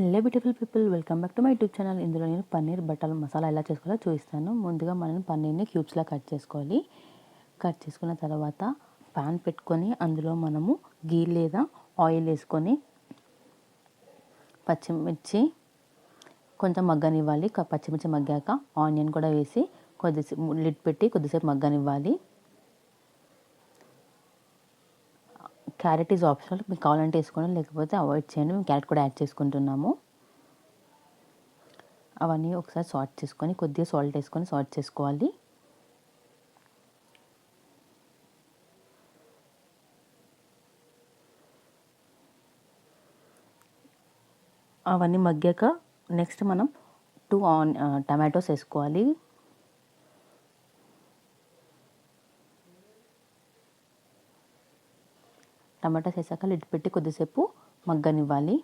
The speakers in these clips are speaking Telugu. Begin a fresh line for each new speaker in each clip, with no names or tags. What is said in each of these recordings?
Hello beautiful people, welcome back to my YouTube channel. ఇందులో నేను పన్నీర్ బటర్ మసాలా ఎలా చేసుకోవాలో చూపిస్తాను. ముందుగా మనం పన్నీర్ని క్యూబ్స్లా కట్ చేసుకోవాలి. కట్ చేసుకున్న తర్వాత పాన్ పెట్టుకొని అందులో మనము గీ లేదా ఆయిల్ వేసుకొని పచ్చిమిర్చి కొంచెం మగ్గనివ్వాలి. పచ్చిమిర్చి మగ్గాక ఆనియన్ కూడా వేసి కొద్దిసేపు లిడ్ పెట్టి కొద్దిసేపు మగ్గనివ్వాలి. క్యారెట్ ఈజ్ ఆప్షనల్, మీకు కావాలంటే వేసుకోండి, లేకపోతే అవాయిడ్ చేయండి. మేము క్యారెట్ కూడా యాడ్ చేసుకుంటున్నాము. అవన్నీ ఒకసారి సార్ట్ చేసుకొని కొద్దిగా సాల్ట్ వేసుకొని సార్ట్ చేసుకోవాలి. అవన్నీ మగ్గాక నెక్స్ట్ మనం 2 టమాటోస్ వేసుకోవాలి. టమాటాస్ వేసాక లిడ్ పెట్టి కొద్దిసేపు మగ్గనివ్వాలి.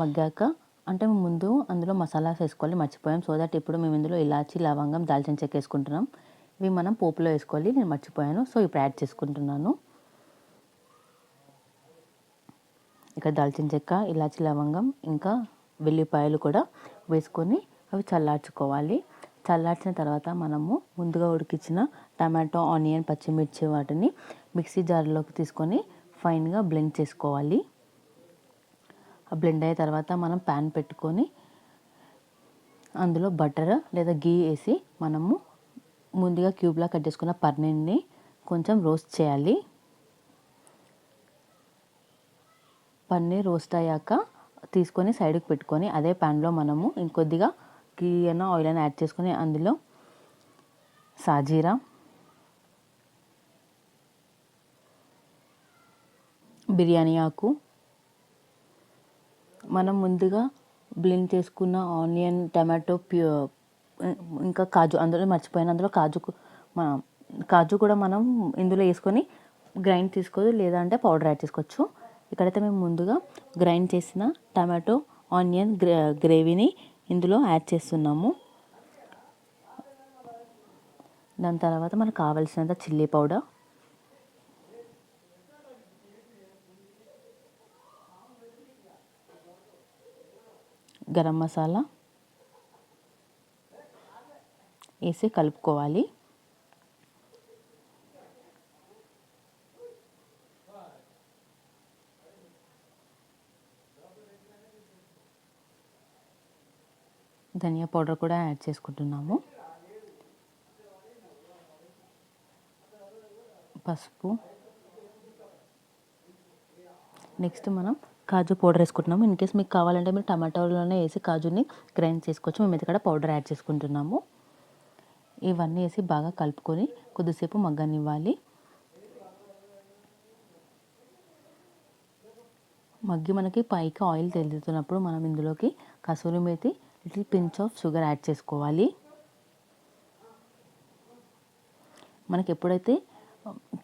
మగ్గాక అంటే ముందు అందులో మసాలాస్ వేసుకోవాలి, మర్చిపోయాం. సో దట్ ఇప్పుడు మేము ఇందులో ఇలాచి, లవంగం, దాల్చిన చెక్క వేసుకుంటున్నాం. ఇవి మనం పోపులో వేసుకోవాలి, నేను మర్చిపోయాను. సో ఇప్పుడు యాడ్ చేసుకుంటున్నాను. ఇక్కడ దాల్చిన చెక్క, ఇలాచి, లవంగం ఇంకా వెల్లిపాయలు కూడా వేసుకొని అవి చల్లార్చుకోవాలి. చల్లార్చిన తర్వాత మనము ముందుగా ఉడికించిన టమాటో, ఆనియన్, పచ్చిమిర్చి వాటిని మిక్సీ జార్లోకి తీసుకొని ఫైన్గా బ్లెండ్ చేసుకోవాలి. బ్లెండ్ అయిన తర్వాత మనం ప్యాన్ పెట్టుకొని అందులో బటర్ లేదా గీ వేసి మనము ముందుగా క్యూబ్లా కట్ చేసుకున్న పన్నీర్ని కొంచెం రోస్ట్ చేయాలి. పన్నీర్ రోస్ట్ అయ్యాక తీసుకొని సైడ్కి పెట్టుకొని అదే ప్యాన్లో మనము ఇంకొద్దిగా గీ అయినా ఆయిల్ అయినా యాడ్ చేసుకొని అందులో సాజీరా, బిర్యానీ ఆకు, మనం ముందుగా బ్లెండ్ చేసుకున్న ఆనియన్, టమాటో ఇంకా కాజు, అందులో మర్చిపోయిన అందులో కాజు కూడా మనం ఇందులో వేసుకొని గ్రైండ్ తీసుకోవచ్చు, లేదంటే పౌడర్ యాడ్ చేసుకోవచ్చు. ఇక్కడైతే మేము ముందుగా గ్రైండ్ చేసిన టమాటో, ఆనియన్ గ్రేవీని ఇందులో యాడ్ చేస్తున్నాము. దాని తర్వాత మనకు కావాల్సినంత చిల్లీ పౌడర్, గరం మసాలా వేసి కలుపుకోవాలి. ధనియా పౌడర్ కూడా యాడ్ చేసుకుంటున్నాము. పసుపు, నెక్స్ట్ మనం కాజు పౌడర్ వేసుకుంటున్నాము. ఇన్ కేస్ మీకు కావాలంటే మీరు టమాటోలోనే వేసి కాజుని గ్రైండ్ చేసుకోవచ్చు. మేము ఇక్కడ పౌడర్ యాడ్ చేసుకుంటున్నాము. ఇవన్నీ వేసి బాగా కలుపుకొని కొద్దిసేపు మగ్గనివ్వాలి. మగ్గి మనకి పైకి ఆయిల్ తెలుస్తున్నప్పుడు మనం ఇందులోకి kasuri methi, little pinch of sugar add చేసుకోవాలి. మనకి ఎప్పుడైతే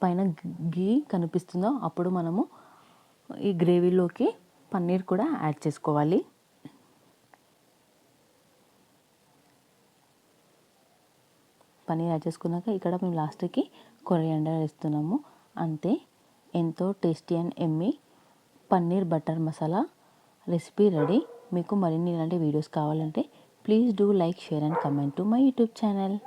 పైన గీ కనిపిస్తుందో అప్పుడు మనము ఈ గ్రేవీలోకి పన్నీర్ కూడా యాడ్ చేసుకోవాలి. పన్నీర్ యాడ్ చేసుకున్నాక ఇక్కడ మేము లాస్ట్కి కొరియాండర్ వేస్తున్నాము. అంతే, ఎంతో tasty and Emmy paneer butter masala recipe ready. మీకు మరిన్ని ఇలాంటి వీడియోస్ కావాలంటే please do like, share and comment to my YouTube channel.